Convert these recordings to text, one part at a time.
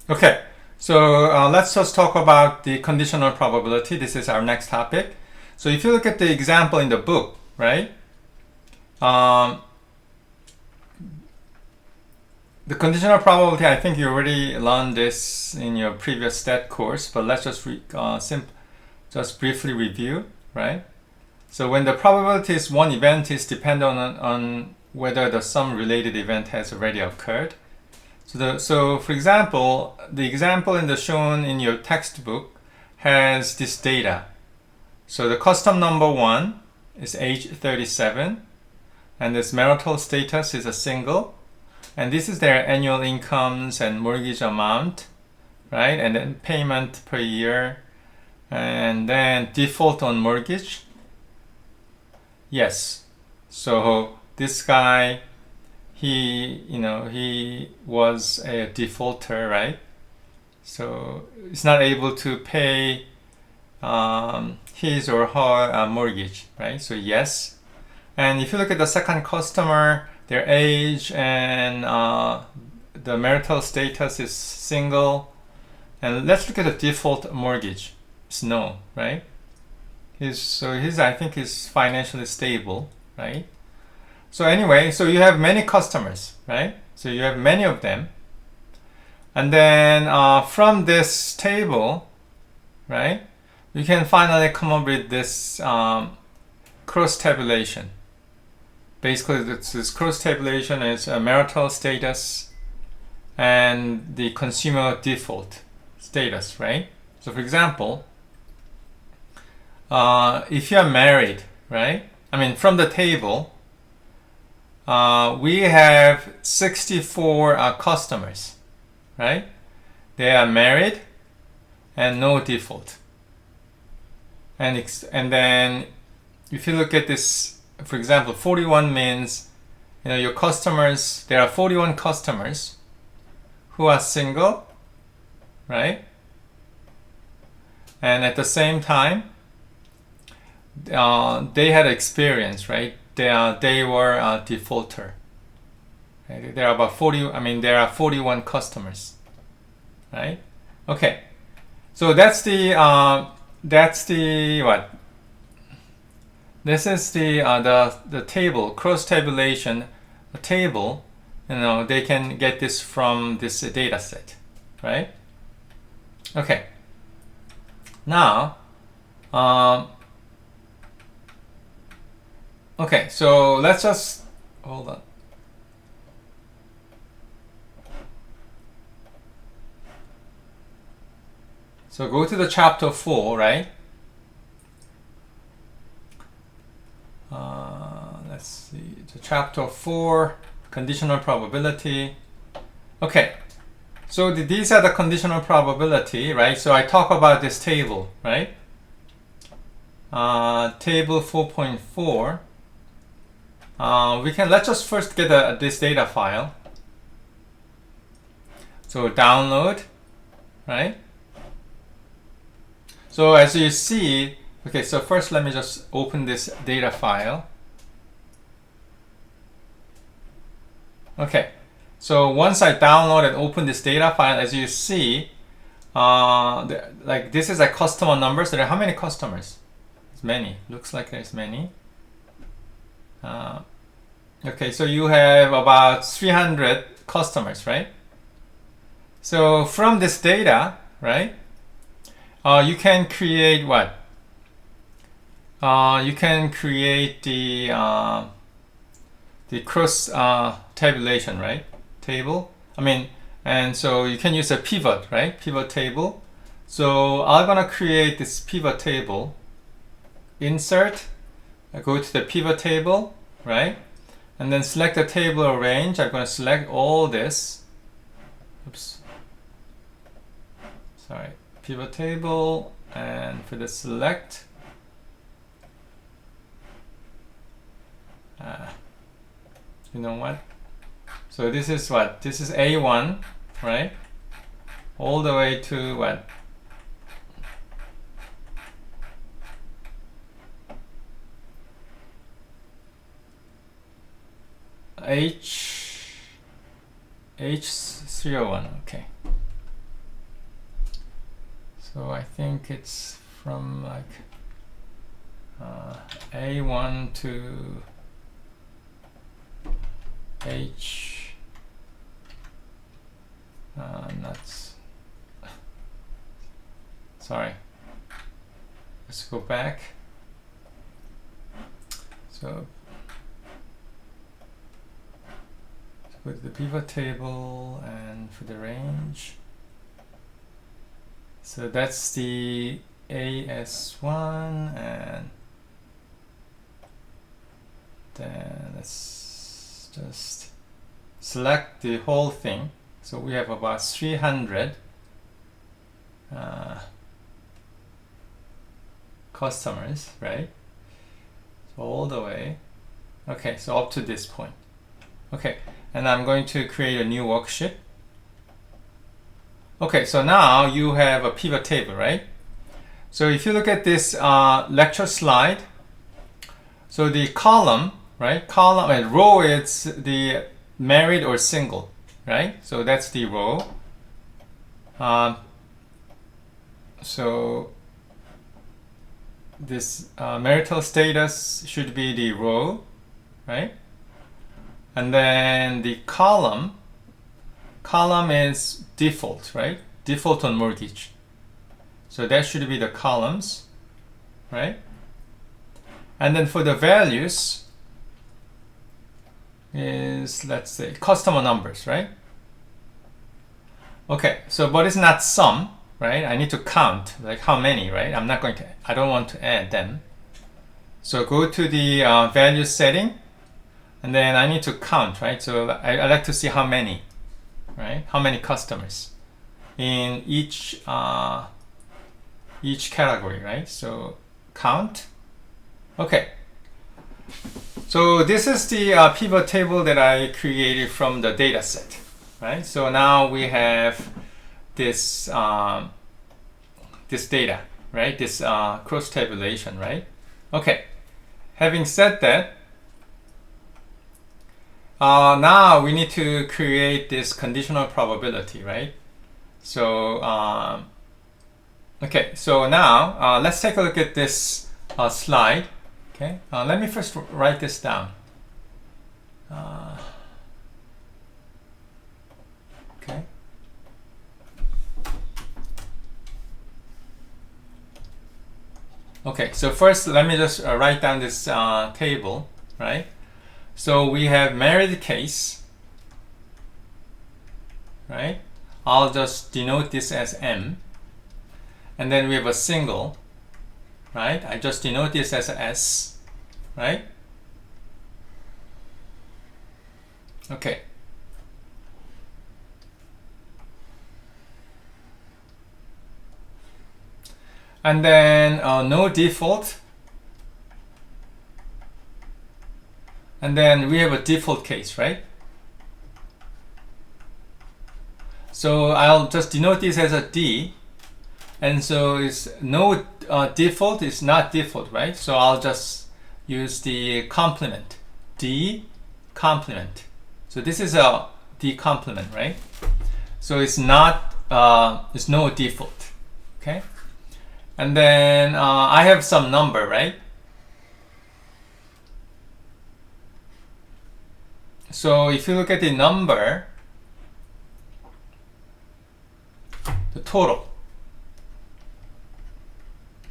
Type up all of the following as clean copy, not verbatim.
Okay, so let's just talk about the conditional probability. This is our next topic. So if you look at the example in the book, right? Um, the conditional probability, I think you already learned this in your previous stat course, but let's just just briefly review, right? So when the probability is one event is dependent on whether the some related event has already occurred. So for example, the example in the shown in your textbook has this data. So the custom number 1 is age 37, and this marital status is a single, and this is their annual incomes and mortgage amount, right? And then payment per year, and then default on mortgage. Yes. So this guy, he was a defaulter, right? So he's not able to pay his or her mortgage, right? So yes. And if you look at the second customer, their age and the marital status is single. And let's look at the default mortgage. It's no, right? I think he's financially stable, right? So anyway, so you have many customers, right? So you have many of them. And then from this table, right, you can finally come up with this cross tabulation. Basically, this cross tabulation is a marital status and the consumer default status, right? So for example, if you are married, right? I mean, from the table, we have 64 customers, right? They are married and no default. And then if you look at this, for example, 41 means, your customers, there are 41 customers who are single, right? And at the same time, they had experience, right? They were a defaulter. Right? There are about 40. I mean, there are 41 customers, right? Okay, so that's the what? This is the table, cross tabulation table. They can get this from this data set, right? Okay. Now, okay, so let's just hold on. So go to the chapter 4, right? Let's see, the chapter 4, conditional probability. Okay, so these are the conditional probability, right? So I talk about this table, right? Table 4.4. Let's just first get this data file. So download, right? So as you see, okay, so first let me just open this data file. Okay, so once I download and open this data file, as you see, like this is a customer number. So there are how many customers? It's many. Looks like there's many. Okay, so you have about 300 customers, right? So from this data, right, you can create what? You can create the cross tabulation, right? Table. I mean, and so you can use a pivot, right? Pivot table. So I'm gonna create this pivot table. Insert. I go to the pivot table, right? And then select the table or range. I'm gonna select all this. Oops. Sorry. Pivot table, and for the select. You know what? So this is what? This is A1, right? All the way to what? H301, okay. So I think it's from like A1 to H. That's sorry. Let's go back. So let's go to the pivot table and for the range. So that's the AS1, and then let's just select the whole thing. So we have about 300 customers, right? So all the way. Okay, so up to this point. Okay, and I'm going to create a new worksheet. Okay, so now you have a pivot table, right? So if you look at this lecture slide, so the column, right? Column and row is the married or single, right? So that's the row. So this marital status should be the row, right? And then the column is default, right? Default on mortgage. So that should be the columns, right? And then for the values is, let's say, customer numbers, right? Okay, so but it's not sum, right? I need to count, like how many, right? I don't want to add them. So go to the value setting, and then I need to count, right? So I like to see how many, right? How many customers in each category, right? So count. Okay. So this is the pivot table that I created from the data set, right? So now we have this this data, right? This cross tabulation, right? Okay. Having said that, now we need to create this conditional probability, right? So okay, so now let's take a look at this slide. Okay, let me first write this down. Okay. Okay, so first let me just write down this table, right? So we have married case, right? I'll just denote this as M. And then we have a single, right? I just denote this as a S, right? Okay. And then no default. And then we have a default case, right? So I'll just denote this as a D. And so it's no default is not default, right? So I'll just use the complement, D complement. So this is a D complement, right? So it's not, it's no default, okay? And then I have some number, right? So if you look at the number, the total,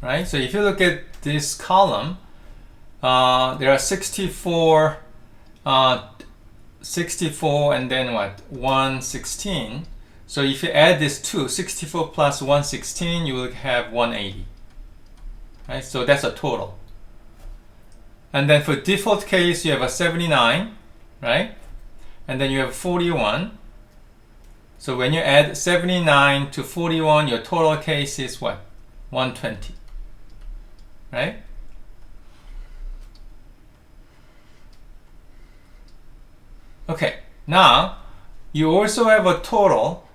right? So if you look at this column, there are 64, 64 and then what? 116. So if you add this 64 plus 116, you will have 180, right? So that's a total. And then for default case, you have a 79, right? And then you have 41. So when you add 79 to 41, your total case is what? 120, right? Okay, now you also have a total.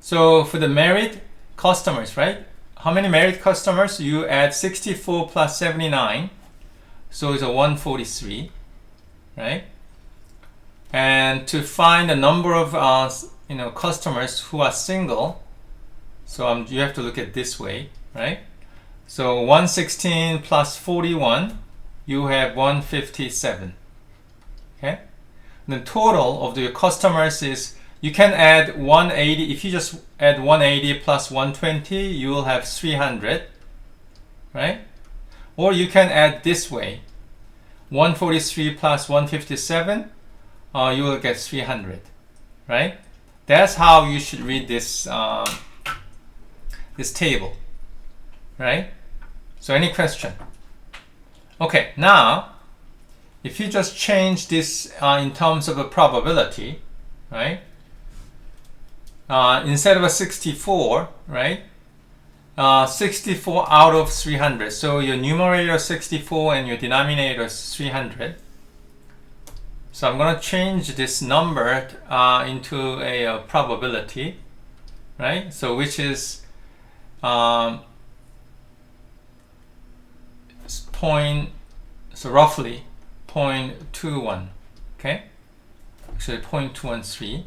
So for the married customers, right? How many married customers? You add 64 plus 79, so it's a 143, right? And to find the number of customers who are single, So you have to look at this way, right? So 116 plus 41, you have 157. Okay? The total of the customers is, you can add 180. If you just add 180 plus 120, you will have 300, right? Or you can add this way, 143 plus 157, you will get 300, right? That's how you should read this this table, right? So any question? Okay, now if you just change this in terms of a probability, right? Instead of a 64, right? 64 out of 300. So your numerator is 64 and your denominator is 300. So I'm going to change this number into a probability, right? So which is so roughly 0.21, okay? Actually 0.213.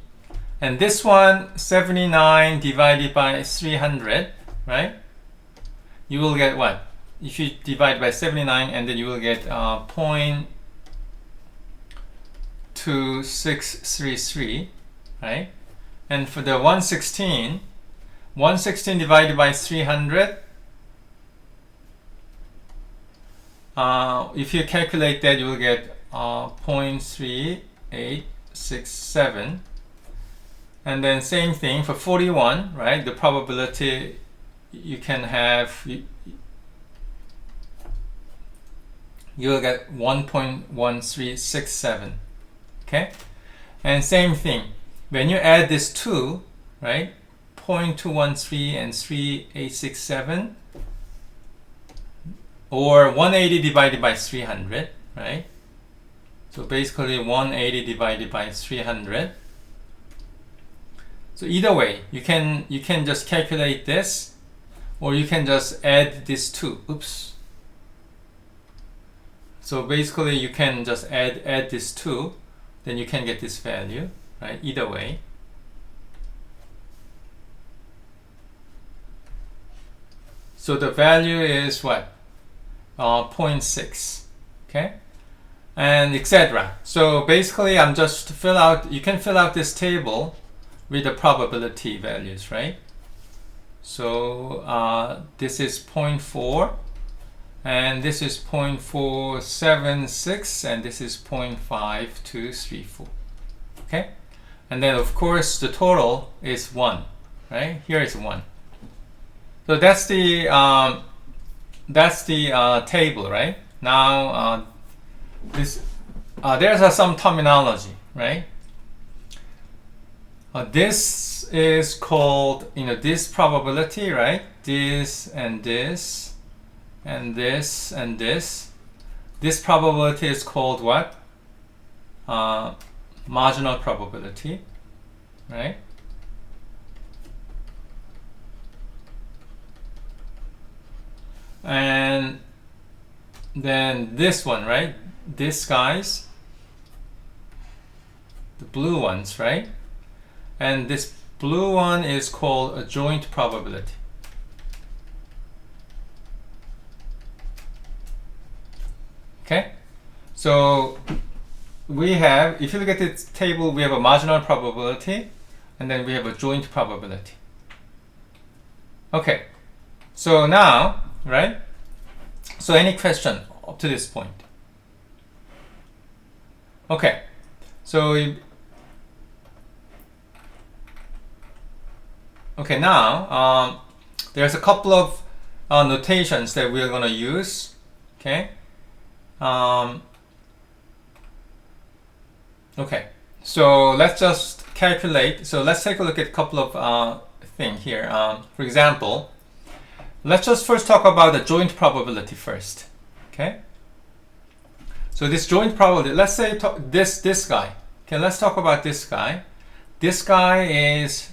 And this one, 79 divided by 300, right? You will get what? If you divide by 79, and then you will get 0.2633, right? And for the 116 divided by 300, if you calculate that, you will get 0.3867. And then same thing for 41, right? The probability you can have, you will get 1.1367, okay? And same thing, when you add this two, right? 0.213 and 3867, or 180 divided by 300, right? So basically 180 divided by 300. So either way, you can just calculate this, or you can just add this two. Oops. So basically you can just add this two, then you can get this value, right? Either way. So the value is what? 0.6, okay? And etc. So basically I'm just you can fill out this table with the probability values, right? So this is 0.4, and this is 0.476, and this is 0.5234, okay? And then of course the total is 1, right? Here is 1. So that's the table, right? Now there's some terminology, right? This is called, this probability, right? This and this and this and this. This probability is called what? Marginal probability, right? And then this one, right? This guys, the blue ones, right? And this blue one is called a joint probability. Okay? So we have, if you look at this table, we have a marginal probability, and then we have a joint probability. Okay. So now, right? So any question up to this point? Okay. So okay, now there's a couple of notations that we are going to use. Okay. Okay. So let's just calculate. So let's take a look at a couple of things here. For example, let's just first talk about the joint probability first. Okay. So this joint probability. Let's say this guy. Okay. Let's talk about this guy. This guy is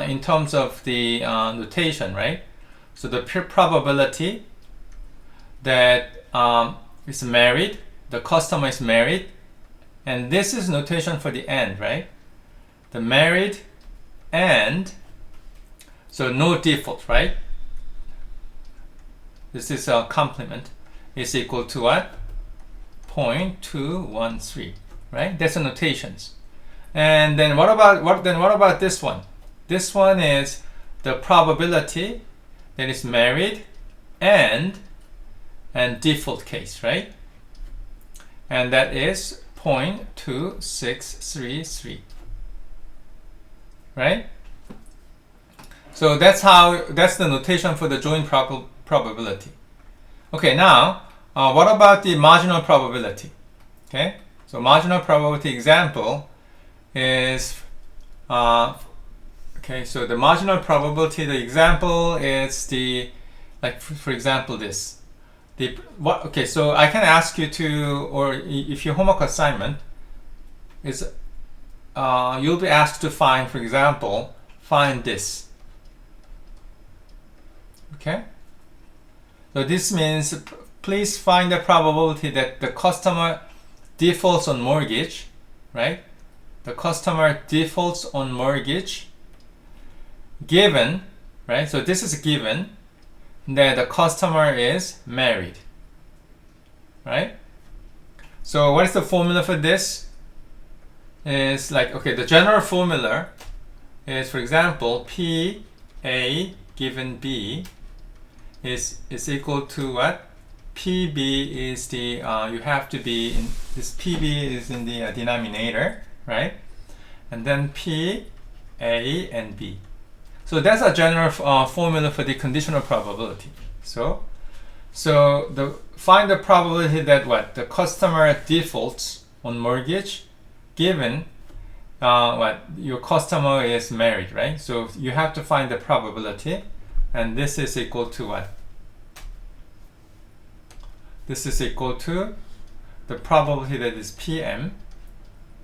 in terms of the notation, right? So the probability that is married, the customer is married, and this is notation for the and, right? The married and, So no default, right? This is a complement. Is equal to what? 0.213, right? That's the notations. And then what about this one? This one is the probability that is married and default case, right? And that is 0.2633, right? So that's the notation for the joint probability. Okay, now what about the marginal probability? Okay, so marginal probability example is okay. So the marginal probability, the example is the, like for example this. Okay, so I can ask you to, or if your homework assignment is, you'll be asked to find, for example, find this. Okay, so this means please find the probability that the customer defaults on mortgage, right? The customer defaults on mortgage given, right? So this is given that the customer is married, right? So what is the formula for this? Is like, okay, the general formula is, for example, P A given B is equal to what? PB is the, you have to be in, this PB is in the denominator, right? And then P, A, and B. So that's a general formula for the conditional probability. So find the probability that what? The customer defaults on mortgage given what? Your customer is married, right? So you have to find the probability, and this is equal to what? This is equal to the probability that is PM,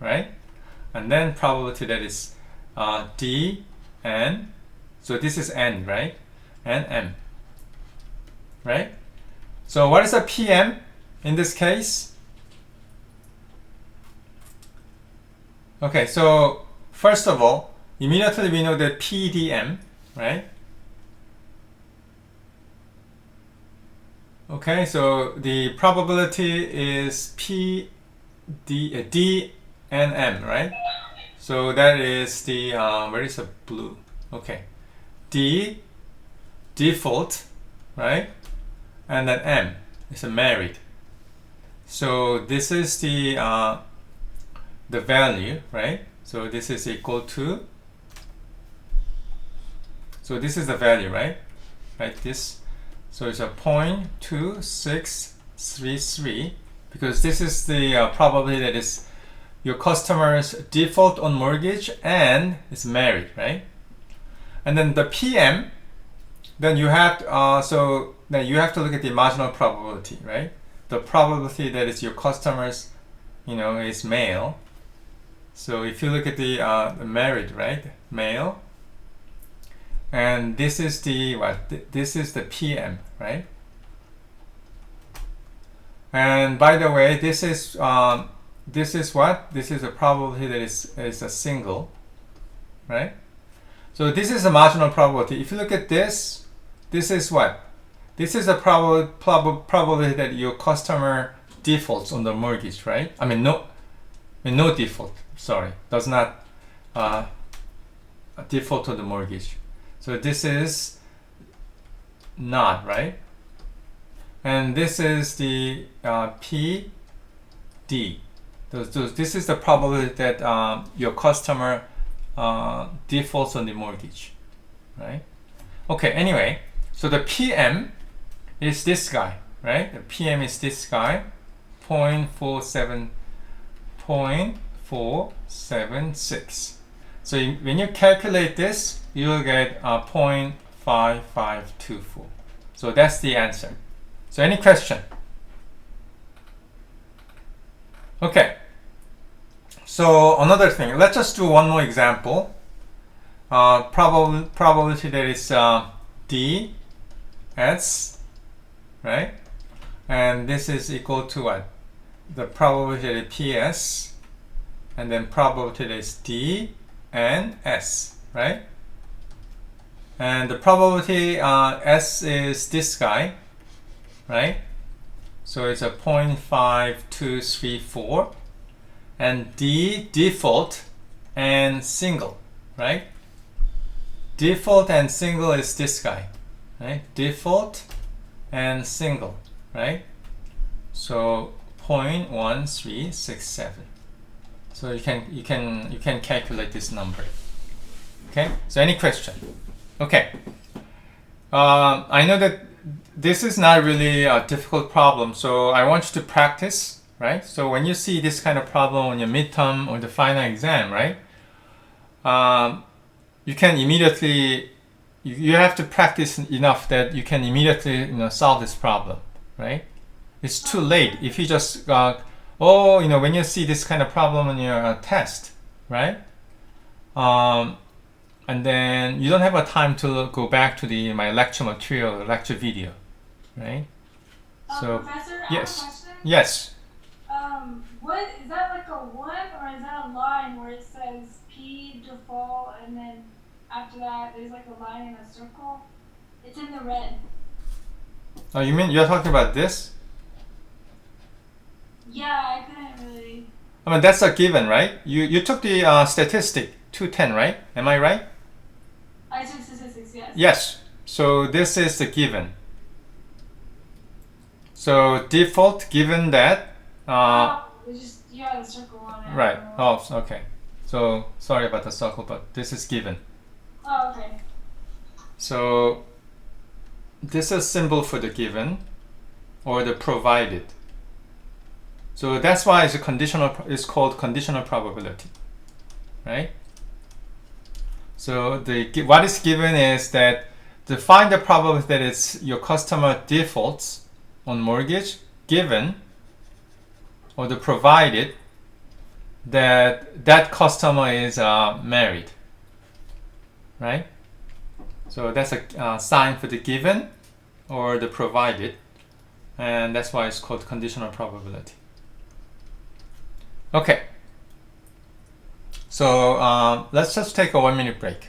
right? And then probability that is D, N. So this is N, right? And M, right? So what is the PM in this case? Okay, so first of all, immediately we know that PDM, right? Okay, so the probability is D and M, right? So that is the, where is the blue? Okay, D, default, right? And then M is a married. So this is the value, right? So this is equal to, so this is the value, right? Like this. So it's a 0.2633 because this is the probability that is your customer's default on mortgage and is married, right? And then the PM, then you have to, so then you have to look at the marginal probability, right? The probability that is your customer's, is male. So if you look at the married, right, male. And this is the what? This is the PM, right? And by the way, this is what? This is a probability that is a single, right? So this is a marginal probability. If you look at this, this is what? This is a probability that your customer defaults on the mortgage, right? No default. Sorry, does not default on the mortgage. So this is not, right? And this is the PD. This is the probability that your customer defaults on the mortgage, right? Okay, anyway, so the PM is this guy, right? The PM is this guy, 0.476. So when you calculate this, you will get 0.5524. So that's the answer. So any question? Okay. So another thing, let's just do one more example. Probability that is D, S, right? And this is equal to what? The probability that is PS, and then probability that is D and S, right? and the probability S is this guy, right? So it's a 0.5234, and D default and single, right? Default and single is this guy, right? Default and single, right? So 0.1367. So you can calculate this number. Okay. So any question? Okay. I know that this is not really a difficult problem, so I want you to practice, right? So when you see this kind of problem on your midterm or the final exam, right? You can immediately, you have to practice enough that you can immediately solve this problem, right? It's too late if you just when you see this kind of problem on your test, right? And then you don't have a time to go back to my lecture material, lecture video, right? So Professor, yes, I have a question. yes. What is that, like a 1, or is that a line where it says P default and then after that there's like a line in a circle? It's in the red. Oh, you mean you're talking about this? Yeah, I couldn't really. I mean that's a given, right? You took the statistic 210, right? Am I right? I took statistics, yes. Yes. So this is the given. So default given that. It's just you had a circle on it. Right. Oh, okay. So sorry about the circle, but this is given. Oh, okay. So this is symbol for the given or the provided. So that's why it's it's called conditional probability, right? So what is given is that to find the probability that it's your customer defaults on mortgage given or the provided that customer is married, right? So that's a sign for the given or the provided, and that's why it's called conditional probability. Okay. So let's just take a 1-minute break.